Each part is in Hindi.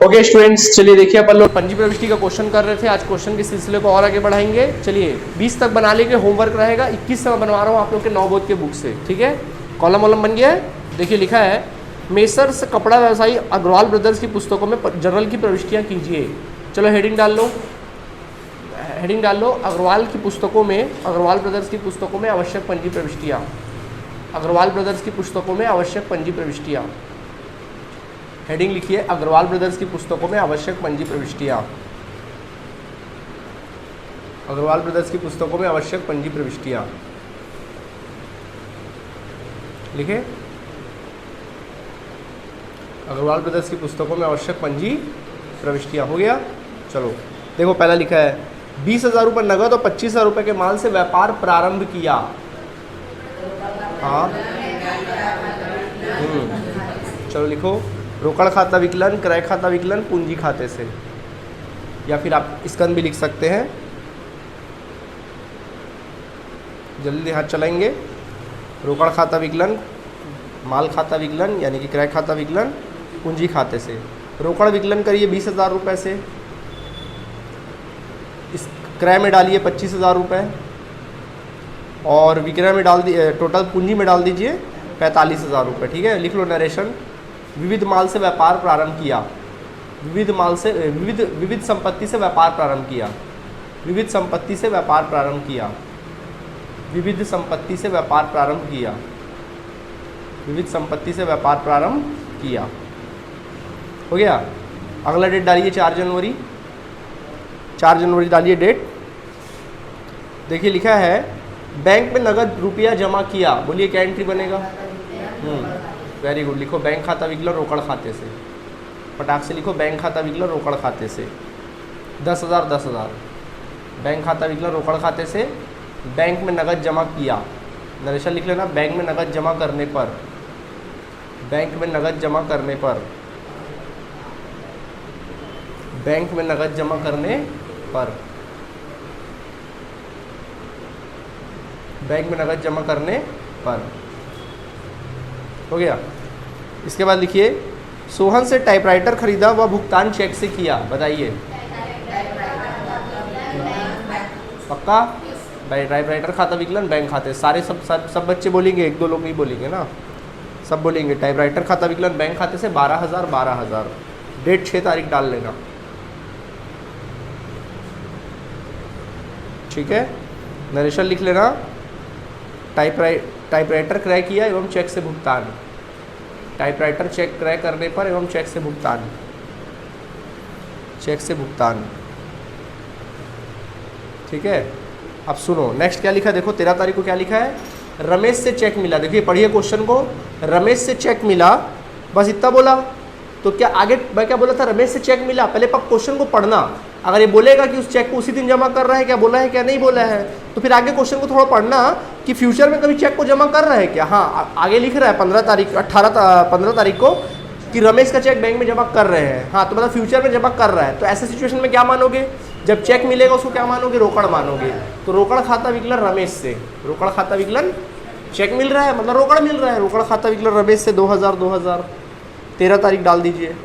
ओके स्टूडेंट्स, चलिए देखिए अपन लोग पंजी प्रविष्टि का क्वेश्चन कर रहे थे। आज क्वेश्चन के सिलसिले को और आगे बढ़ाएंगे। चलिए 20 तक बना लेंगे, होमवर्क रहेगा। 21 से मैं बनवा रहा हूँ आप लोग के नवबोध के बुक से, ठीक है। कॉलम वॉलम बन गया है। देखिए लिखा है, मेसर्स कपड़ा व्यवसायी अग्रवाल ब्रदर्स की पुस्तकों में जनरल की प्रविष्टियाँ कीजिए। चलो हेडिंग डाल लो, हेडिंग डाल लो। अग्रवाल की पुस्तकों में, अग्रवाल ब्रदर्स की पुस्तकों में आवश्यक पंजी प्रविष्टियाँ, अग्रवाल ब्रदर्स की पुस्तकों में आवश्यक पंजी प्रविष्टियाँ। हेडिंग लिखिए, अग्रवाल ब्रदर्स की पुस्तकों में आवश्यक पंजी प्रविष्टियाँ। अग्रवाल ब्रदर्स की पुस्तकों में आवश्यक पंजी प्रविष्टियाँ लिखे। अग्रवाल ब्रदर्स की पुस्तकों में आवश्यक पंजी प्रविष्टियाँ। हो गया। चलो देखो, पहला लिखा है 20,000 रुपये नगद और 25,000 रुपये के माल से व्यापार प्रारंभ किया। हाँ, चलो लिखो, रोकड़ खाता विकलन, क्रय खाता विकलन पूंजी खाते से, या फिर आप स्कंद भी लिख सकते हैं। जल्दी हाथ चलाएंगे। रोकड़ खाता विकलन, माल खाता विकलन यानी कि क्रय खाता विकलन पूंजी खाते से। रोकड़ विकलन करिए 20,000 रुपये से, इस क्रय में डालिए 25,000 रुपये और विक्रय में डाल दिए, टोटल पूंजी में डाल दीजिए 45,000 रुपये। ठीक है, लिख लो नरेशन। विविध माल से व्यापार प्रारंभ किया, विविध माल से विविध संपत्ति से व्यापार प्रारंभ किया, विविध संपत्ति से व्यापार प्रारंभ किया, विविध संपत्ति से व्यापार प्रारंभ किया, विविध संपत्ति से व्यापार प्रारंभ किया। हो गया। अगला डेट डालिए 4 जनवरी, 4 जनवरी डालिए डेट। देखिए लिखा है, बैंक में नगद रुपया जमा किया। बोलिए क्या एंट्री बनेगा? Very good. लिखो बैंक खाता विकलन रोकड़ खाते से। फटाक से लिखो, बैंक खाता विकलन रोकड़ खाते से। 10,000 10,000 बैंक खाता विकलन रोकड़ खाते से बैंक में नगद जमा किया। नरेशन लिख लेना, बैंक में नगद जमा करने पर, बैंक में नगद जमा करने पर, बैंक में नगद जमा करने पर, बैंक में नगद जमा करने पर। हो गया। इसके बाद लिखिए, सोहन से टाइपराइटर खरीदा व भुगतान चेक से किया। बताइए पक्का? भाई टाइपराइटर खाता विकलन बैंक खाते, सारे सब बच्चे बोलेंगे, 1-2 लोग नहीं बोलेंगे ना, सब बोलेंगे। टाइपराइटर खाता विकलन बैंक खाते से 12,000 12,000। डेट 6 तारीख डाल लेना। ठीक है, नरेशन लिख लेना, टाइपराइटर क्रय किया एवं चेक से भुगतान, टाइपराइटर चेक क्रय करने पर एवं चेक से भुगतान, चेक से भुगतान। ठीक है, अब सुनो नेक्स्ट क्या लिखा। देखो 13 तारीख को क्या लिखा है, रमेश से चेक मिला। देखिए पढ़िए क्वेश्चन को, रमेश से चेक मिला, बस इतना बोला। तो क्या आगे मैं क्या बोला था, रमेश से चेक मिला। पहले क्वेश्चन को पढ़ना। अगर ये बोलेगा कि उस चेक को उसी दिन जमा कर रहा है, क्या बोला है क्या नहीं बोला है, तो फिर आगे क्वेश्चन को थोड़ा पढ़ना कि फ्यूचर में कभी चेक को जमा कर रहा है क्या। हाँ, आगे लिख रहा है 15 तारीख को कि रमेश का चेक बैंक में जमा कर रहे हैं। हाँ, तो मतलब फ्यूचर में जमा कर रहा है। तो ऐसे सिचुएशन में क्या मानोगे, जब चेक मिलेगा उसको क्या मानोगे, रोकड़ मानोगे। तो रोकड़ खाता विकलन रमेश से, रोकड़ खाता विकलन चेक मिल रहा है मतलब रोकड़ मिल रहा है, रोकड़ खाता विकलन रमेश से 2,000 2,000। 13 तारीख डाल दीजिए।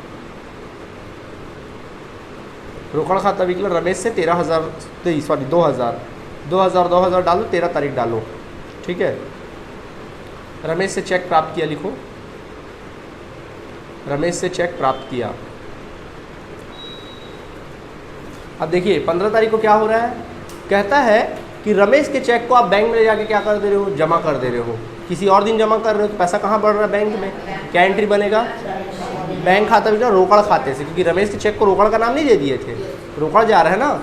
रोकड़ खाता विकलन रमेश से 13,000 सॉरी 2,000 2,000 2,000 डालो, 13 तारीख डालो। ठीक है, रमेश से चेक प्राप्त किया। लिखो, रमेश से चेक प्राप्त किया। अब देखिए 15 तारीख को क्या हो रहा है, कहता है कि रमेश के चेक को आप बैंक में ले जाके क्या कर दे रहे हो, जमा कर दे रहे हो। किसी और दिन जमा कर रहे हो तो पैसा कहाँ बढ़ रहा है, बैंक में। क्या एंट्री बनेगा, बैंक खाता विकलन रोकड़ खाते से, क्योंकि रमेश के चेक को रोकड़ का नाम नहीं दे दिए थे, रोकड़ जा रहा है ना।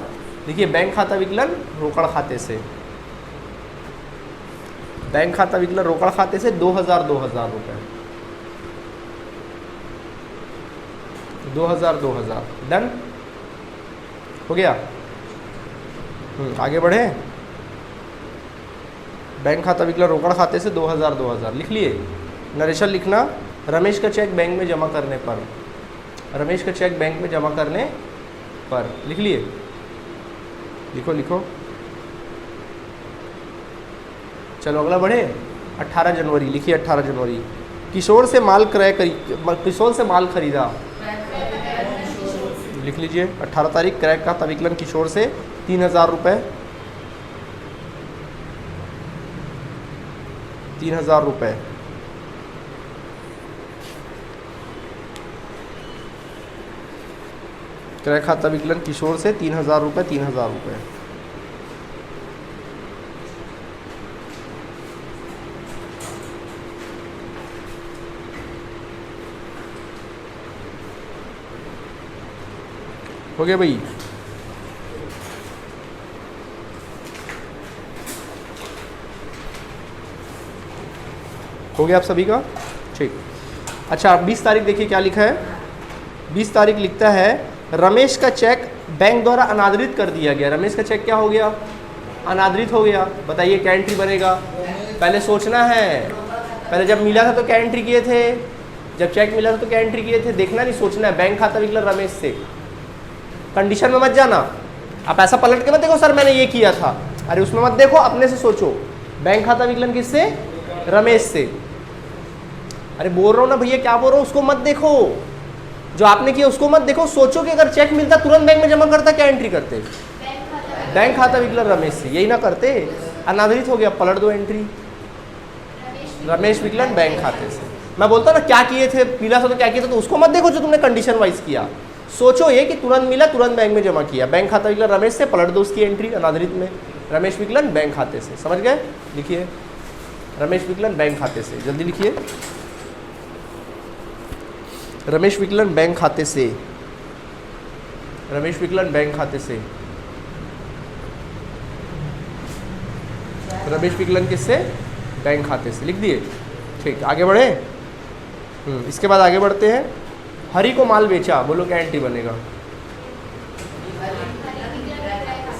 देखिए बैंक खाता विकलन रोकड़ खाते से, बैंक खाता विकलन रोकड़ खाते से 2,000 2,000 रुपये, 2,000 2,000। डन हो गया। आगे बढ़े। बैंक खाता विकलन रोकड़ खाते से 2,000 2,000 लिख लिए। नरेशन लिखना, रमेश का चेक बैंक में जमा करने पर, रमेश का चेक बैंक में जमा करने पर। लिख लिए, लिखो लिखो। चलो अगला बढ़े। 18 जनवरी लिखिए, 18 जनवरी। किशोर से माल क्रय करी, किशोर से माल खरीदा, लिख लीजिए 18 तारीख क्रय खाता विकलन किशोर से 3000 रुपये, 3000 रुपये। क्रय खाता विकलन किशोर से 3000 रुपये, 3000 रुपये। हो गया भाई। हो गया आप सभी का, ठीक। अच्छा 20 तारीख देखिए क्या लिखा है। 20 तारीख लिखता है रमेश का चेक बैंक द्वारा अनादरित कर दिया गया। रमेश का चेक क्या हो गया? अनादरित हो गया। बताइए क्या एंट्री बनेगा? पहले सोचना है, पहले जब मिला था तो क्या एंट्री किए थे, जब चेक मिला था तो क्या एंट्री किए थे, देखना नहीं, सोचना है। बैंक खाता विकलन रमेश से, कंडीशन में मत जाना। आप ऐसा पलट के मत देखो सर मैंने ये किया था, अरे उसमें मत देखो, अपने से सोचो। बैंक खाता विकलन किससे? रमेश से। अरे बोल रहा हूँ ना भैया, क्या बोल रहा हूँ, उसको मत देखो, जो आपने किया उसको मत देखो। सोचो कि अगर चेक मिलता तुरंत बैंक में जमा करता, क्या एंट्री करते? बैंक खाता विकलन रमेश से, यही ना करते। अनादरित हो गया, पलट दो एंट्री, रमेश विकलन बैंक खाते से। मैं बोलता ना क्या किए थे, पीला था तो क्या किया था, तो उसको मत देखो जो तुमने कंडीशन वाइज किया। सोचो ये कि तुरंत मिला, तुरंत बैंक में जमा किया। बैंक खाता विकलन रमेश से, पलट दो उसकी एंट्री अनादरित में, रमेश विकलन बैंक खाते से। समझ गए? लिखिए रमेश विकलन बैंक खाते से, जल्दी लिखिए। रमेश विकलन बैंक खाते से, रमेश विकलन बैंक खाते से, रमेश विकलन किससे? बैंक खाते से। लिख दिए, ठीक। आगे बढ़े। इसके बाद आगे बढ़ते हैं। हरि को माल बेचा, बोलो क्या एंट्री बनेगा?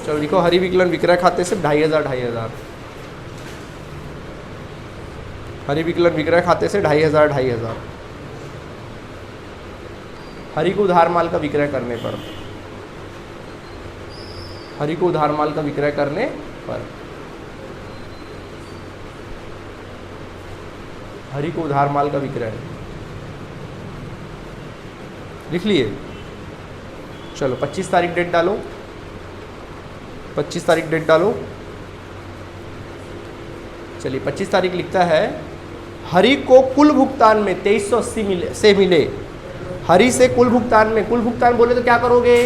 चलो लिखो हरि विकलन विक्रय खाते से 2500, 2500। हरि विकलन विक्रय खाते से 2500, 2500। हरि को उधार माल का विक्रय करने पर, हरि को उधार माल का विक्रय करने पर, हरि को उधार माल का विक्रय, लिख लिए। चलो 25 तारीख डेट डालो, 25 तारीख डेट डालो। चलिए 25 तारीख लिखता है हरि को कुल भुगतान में 2380 से मिले। हरि से कुल भुगतान में, कुल भुगतान बोले तो क्या करोगे?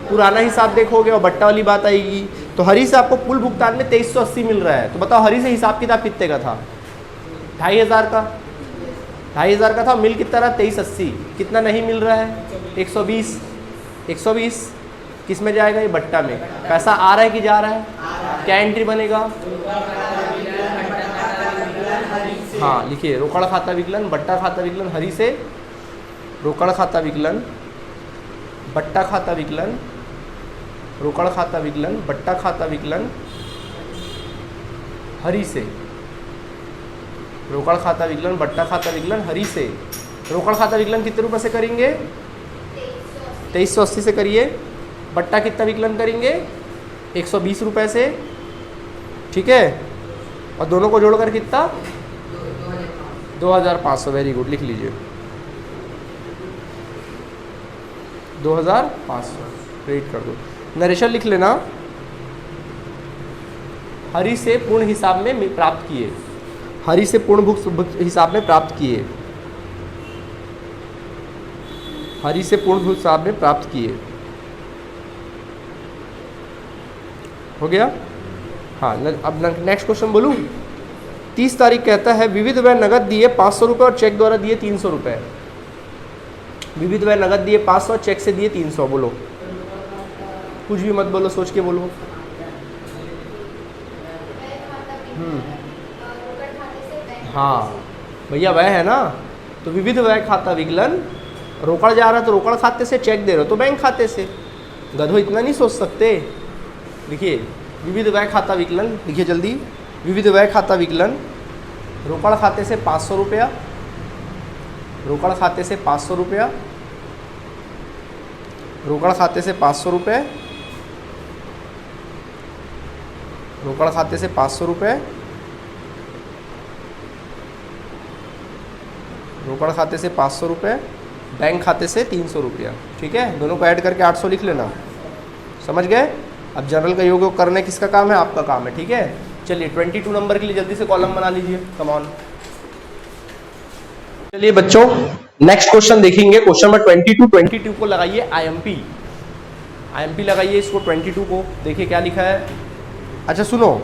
पुराना हिसाब देखोगे और बट्टा वाली बात आएगी। तो हरि से आपको कुल भुगतान में 2380 मिल रहा है, तो बताओ हरि से हिसाब किताब कितने का था? 2500 का, 2500 का था। मिल कितना रहा? 2380। कितना नहीं मिल रहा है? 120। 120 किस में जाएगा? ये बट्टा में। पैसा आ रहा है कि जा रहा है? क्या एंट्री बनेगा? हाँ लिखिए रोकड़ खाता विकलन बट्टा खाता विकलन हरि से, रोकड़ खाता विकलन बट्टा खाता विकलन, रोकड़ खाता विकलन बट्टा खाता विकलन हरि से, रोकड़ खाता विकलन बट्टा खाता विकलन हरि से। रोकड़ खाता विकलन कितने रुपए से करेंगे? 2380 से करिए। बट्टा कितना विकलन करेंगे? 120 रुपए से, ठीक है। और दोनों को जोड़कर कितना? 2500। वेरी गुड, लिख लीजिए 2500। क्रेडिट कर दो। नरेशन लिख लेना। हरि से पूर्ण हिसाब में प्राप्त किए, हरि से पूर्ण हिसाब में प्राप्त किए, हरि से पूर्ण हिसाब में प्राप्त किए। हो गया? हाँ अब नेक्स्ट क्वेश्चन बोलूँ। 30 तारीख कहता है विविध व्यय नगद दिए 500 रुपये और चेक द्वारा दिए 300 रुपये। विविध व्यय नगद दिए 500, चेक से दिए 300। बोलो, कुछ भी मत बोलो, सोच के बोलो। हाँ भैया वह है ना, तो विविध व्यय खाता विकलन रोकड़ जा रहा है तो रोकड़ खाते से, चेक दे रहे हो तो बैंक खाते से। गधो इतना नहीं सोच सकते। देखिए विविध व्यय खाता विकलन, लिखिए जल्दी। विविध व्यय खाता विकलन रोकड़ खाते से 500 रुपया, रोकड़ खाते से 500 रुपया, रोकड़ खाते से 500 रुपये, रोकड़ खाते से 500 रुपये, रोकड़ खाते से 500 रुपये, बैंक खाते से 300 रुपया। ठीक है, दोनों को ऐड करके 800 लिख लेना। समझ गए? अब जनरल का योग करने किसका काम है? आपका काम है। ठीक है, चलिए 22 नंबर के लिए जल्दी से कॉलम बना लीजिए। Come on. चलिए बच्चों, नेक्स्ट क्वेश्चन देखेंगे। क्वेश्चन नंबर 22 को लगाइए आईएमपी लगाइए इसको 22 को। देखिए क्या लिखा है। अच्छा सुनो,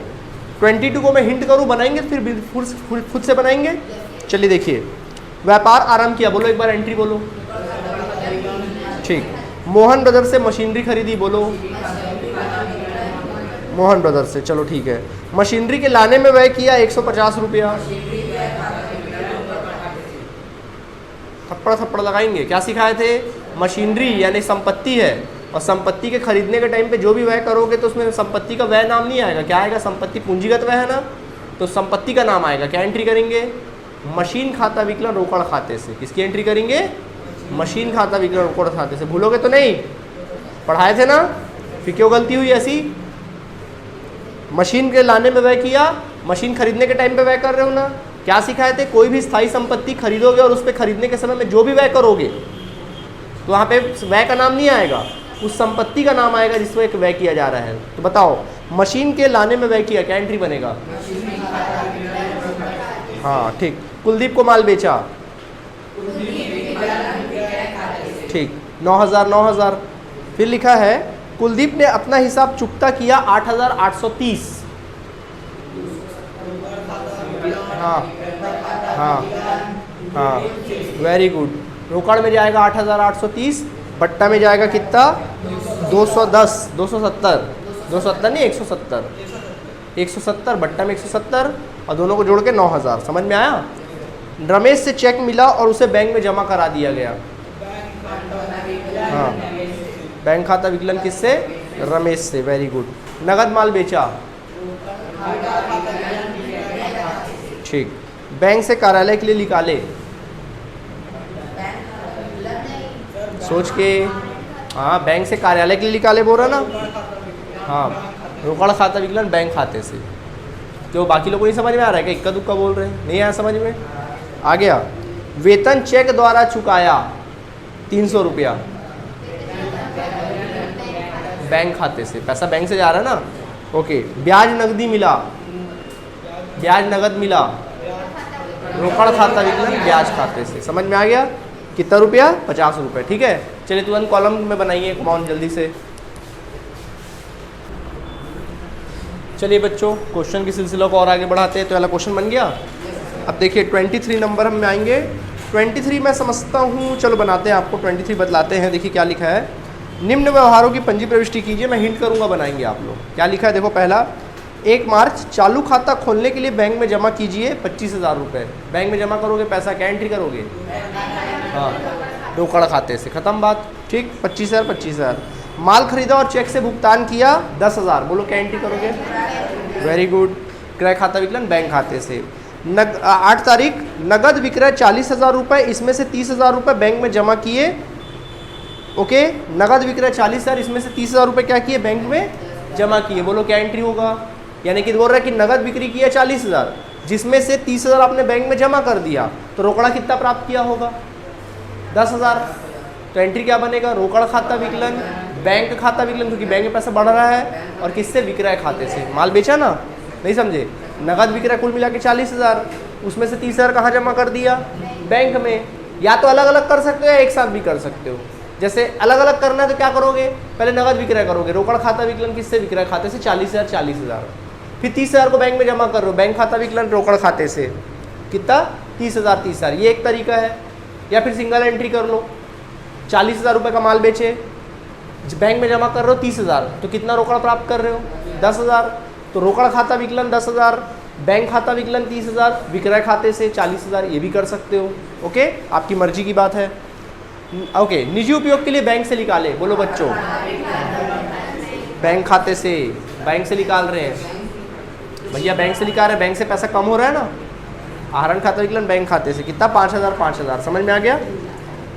22 को मैं हिंट करूं, बनाएंगे फिर खुद से बनाएंगे। चलिए देखिए, व्यापार आरंभ किया, बोलो एक बार एंट्री बोलो। ठीक, मोहन ब्रदर से मशीनरी खरीदी, बोलो मोहन ब्रदर से। चलो ठीक है, मशीनरी के लाने में व्यय किया 150 रुपया। थप्पड़ लगाएंगे। क्या सिखाए थे? मशीनरी यानी संपत्ति है, और संपत्ति के खरीदने के टाइम पे जो भी व्यय करोगे तो उसमें संपत्ति का व्यय नाम नहीं आएगा। क्या आएगा? संपत्ति पूंजीगत व्यय है ना, तो संपत्ति का नाम आएगा। क्या एंट्री करेंगे? मशीन खाता विकलन रोकड़ खाते से। किसकी एंट्री करेंगे? मशीन खाता विकलन रोकड़ खाते से। भूलोगे तो नहीं? पढ़ाए थे ना, फिर क्यों गलती हुई ऐसी? मशीन के लाने में व्यय किया, मशीन खरीदने के टाइम पे व्यय कर रहे हो ना। क्या सिखाए थे? कोई भी स्थायी संपत्ति खरीदोगे और उस पर खरीदने के समय में जो भी व्यय करोगे तो वहाँ पे व्यय का नाम नहीं आएगा, उस संपत्ति का नाम आएगा जिसमें एक व्यय किया जा रहा है। तो बताओ, मशीन के लाने में व्यय किया, क्या एंट्री बनेगा? हाँ ठीक। कुलदीप को माल बेचा, ठीक, 9,000। फिर लिखा है कुलदीप ने अपना हिसाब चुकता किया 8,830। हाँ हाँ हाँ, वेरी गुड। रोकड़ में जाएगा 8,830, बट्टा में जाएगा कितना? 270 नहीं 170, बट्टा में 170 और दोनों को जोड़ के 9,000। समझ में आया? रमेश से चेक मिला और उसे बैंक में जमा करा दिया गया। हाँ, बैंक खाता विकलन किससे? रमेश से। Very good. नगद माल बेचा, ठीक। बैंक से कार्यालय के लिए निकाले, सोच के। हाँ, बैंक से कार्यालय के लिए निकाले बोल रहा ना। हाँ, रोकड़ खाता विकलन बैंक खाते से। क्यों बाकी लोगों को नहीं समझ में आ रहा है? क्या इक्का दुक्का बोल रहे हैं? नहीं आया समझ में? आ गया। वेतन चेक द्वारा चुकाया 300 रुपया, बैंक खाते से। पैसा बैंक से जा रहा है ना, ओके। ब्याज नगदी मिला, ब्याज नगद मिला, रोकड़ खाता विकलन ब्याज खाते से। समझ में आ गया? कितना रुपया? 50 रुपये। ठीक है, चलिए तुरंत कॉलम में बनाइए कमाउंट जल्दी से। चलिए बच्चों, क्वेश्चन की सिलसिला को और आगे बढ़ाते हैं। तो पहला क्वेश्चन बन गया। अब देखिए 23 नंबर हम में आएंगे। 23 मैं समझता हूँ, चलो बनाते हैं, आपको 23 बतलाते हैं। देखिए क्या लिखा है। निम्न व्यवहारों की पंजी प्रविष्टि कीजिए। मैं हिंट करूँगा, बनाएंगे आप लोग। क्या लिखा है देखो। पहला, 1 मार्च चालू खाता खोलने के लिए बैंक में जमा कीजिए 25,000 रुपये। बैंक में जमा करोगे पैसा, क्या एंट्री करोगे? हाँ, रोकड़ खाते से। खत्म बात। ठीक, 25,000। माल खरीदा और चेक से भुगतान किया 10,000। बोलो क्या एंट्री करोगे? Very good. क्रय खाता विकलन बैंक खाते से। 8 तारीख नगद विक्रय 40,000 रुपये, इसमें से 30,000 रुपये बैंक में जमा किए। ओके, नगद विक्रय 40,000, इसमें से 30,000 रुपये क्या किए? बैंक में जमा किए। बोलो क्या एंट्री होगा? यानी कि बोल रहा है कि नगद बिक्री किया 40,000, जिसमें से 30,000 आपने बैंक में जमा कर दिया, तो रोकड़ा कितना प्राप्त किया होगा? 10,000। तो एंट्री क्या बनेगा? रोकड़ खाता विकलन बैंक खाता विकलन, क्योंकि बैंक में पैसा बढ़ रहा है। और किससे? विक्रय खाते से। माल बेचा ना, नहीं समझे? नगद विक्रय कुल मिला के 40,000, उसमें से 30,000 कहाँ जमा कर दिया? बैंक में। या तो अलग अलग कर सकते हो या एक साथ भी कर सकते हो। जैसे अलग अलग करना है तो क्या करोगे? पहले नगद विक्रय करोगे, रोकड़ खाता विकलन किससे? विक्रय खाते से 40,000। फिर 30,000 को बैंक में जमा कर रहे हो, बैंक खाता विकलन रोकड़ खाते से। कितना? 30,000। ये एक तरीका है। या फिर सिंगल एंट्री कर लो, 40,000 रुपये का माल बेचे, बैंक में जमा कर रहे हो 30,000, तो कितना रोकड़ प्राप्त कर रहे हो? 10,000। तो रोकड़ खाता विकलन 10,000, बैंक खाता विकलन 30,000, विक्रय खाते से 40,000। ये भी कर सकते हो। ओके, आपकी मर्जी की बात है। ओके, निजी उपयोग के लिए बैंक से निकाले। बोलो बच्चों, बैंक खाते से। बैंक से निकाल रहे हैं भैया, बैंक से निकाल रहे हैं, बैंक से पैसा कम हो रहा है ना। आहरण खाता विकलन बैंक खाते से। कितना? 5,000। समझ में आ गया?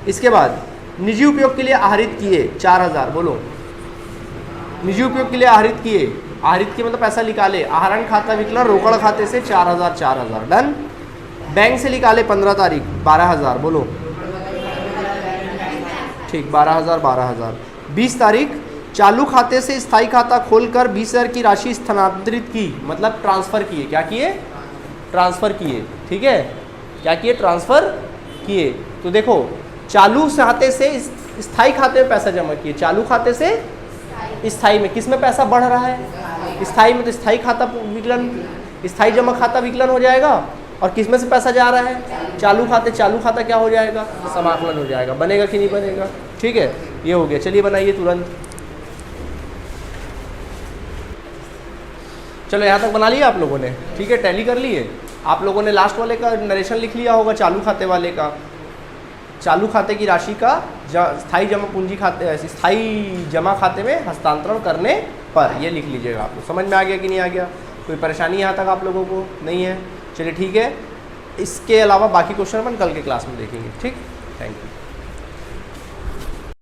इसके बाद निजी उपयोग के लिए आहरित किए 4,000। बोलो, निजी उपयोग के लिए आहरित किए। आहरित किए मतलब पैसा निकाले। आहरण खाता विकलन रोकड़ खाते से 4,000। डन। बैंक से निकाले 15 तारीख 12,000। बोलो, ठीक, 12,000 12,000। 20 तारीख चालू खाते से स्थायी खाता खोलकर 20,000 की राशि स्थानांतरित की, मतलब ट्रांसफ़र किए। क्या किए? ट्रांसफ़र किए। ठीक है, क्या किए? ट्रांसफ़र किए। तो देखो चालू खाते से स्थायी खाते में पैसा जमा किए, चालू खाते से स्थायी में, किस में पैसा बढ़ रहा है? स्थायी में। तो स्थायी खाता विकलन, स्थायी जमा खाता विकलन हो जाएगा, और किस में से पैसा जा रहा है? चालू खाते। चालू खाता क्या हो जाएगा? समाकलन हो जाएगा। बनेगा कि नहीं बनेगा? ठीक है, ये हो गया। चलिए बनाइए तुरंत। चलो यहाँ तक बना लिया आप लोगों ने। ठीक है, टैली कर लिए आप लोगों ने। लास्ट वाले का नरेशन लिख लिया होगा, चालू खाते वाले का। चालू खाते की राशि का स्थायी जमा पूंजी खाते, स्थायी जमा खाते में हस्तांतरण करने पर, ये लिख लीजिएगा आप लोग। समझ में आ गया कि नहीं आ गया? कोई परेशानी यहाँ तक आप लोगों को नहीं है? चलिए ठीक है, इसके अलावा बाकी क्वेश्चन अपन कल के क्लास में देखेंगे। ठीक, थैंक यू।